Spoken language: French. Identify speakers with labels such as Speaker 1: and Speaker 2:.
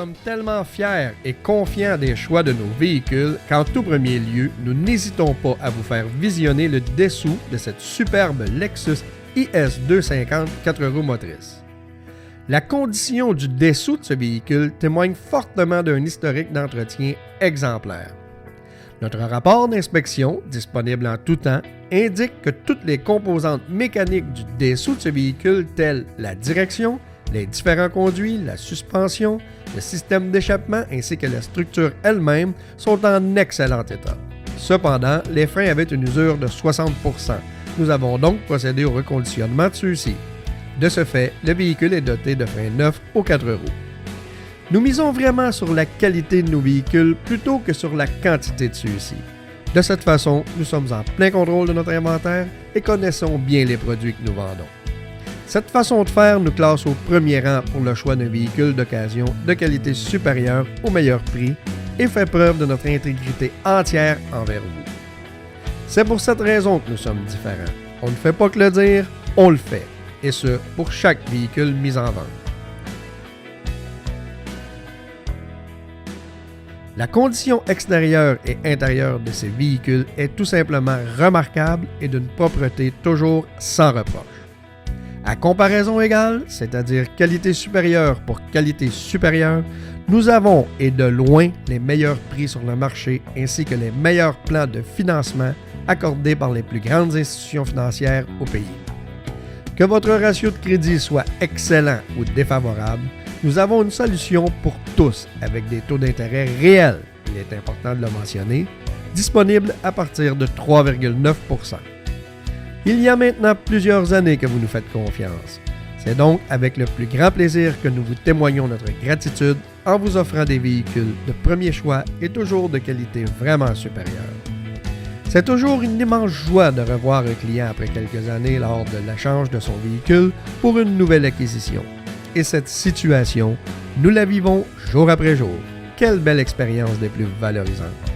Speaker 1: sommes tellement fiers et confiants des choix de nos véhicules qu'en tout premier lieu, nous n'hésitons pas à vous faire visionner le dessous de cette superbe Lexus IS 250 4 roues motrices. La condition du dessous de ce véhicule témoigne fortement d'un historique d'entretien exemplaire. Notre rapport d'inspection, disponible en tout temps, indique que toutes les composantes mécaniques du dessous de ce véhicule, telles la direction, les différents conduits, la suspension, le système d'échappement ainsi que la structure elle-même sont en excellent état. Cependant, les freins avaient une usure de 60%. Nous avons donc procédé au reconditionnement de ceux-ci. De ce fait, le véhicule est doté de freins neufs aux 4 roues. Nous misons vraiment sur la qualité de nos véhicules plutôt que sur la quantité de ceux-ci. De cette façon, nous sommes en plein contrôle de notre inventaire et connaissons bien les produits que nous vendons. Cette façon de faire nous classe au premier rang pour le choix d'un véhicule d'occasion de qualité supérieure au meilleur prix et fait preuve de notre intégrité entière envers vous. C'est pour cette raison que nous sommes différents. On ne fait pas que le dire, on le fait. Et ce, pour chaque véhicule mis en vente. La condition extérieure et intérieure de ces véhicules est tout simplement remarquable et d'une propreté toujours sans reproche. À comparaison égale, c'est-à-dire qualité supérieure pour qualité supérieure, nous avons et de loin les meilleurs prix sur le marché ainsi que les meilleurs plans de financement accordés par les plus grandes institutions financières au pays. Que votre ratio de crédit soit excellent ou défavorable, nous avons une solution pour tous avec des taux d'intérêt réels, il est important de le mentionner, disponibles à partir de 3,9%. Il y a maintenant plusieurs années que vous nous faites confiance. C'est donc avec le plus grand plaisir que nous vous témoignons notre gratitude en vous offrant des véhicules de premier choix et toujours de qualité vraiment supérieure. C'est toujours une immense joie de revoir un client après quelques années lors de l'échange de son véhicule pour une nouvelle acquisition. Et cette situation, nous la vivons jour après jour. Quelle belle expérience des plus valorisantes!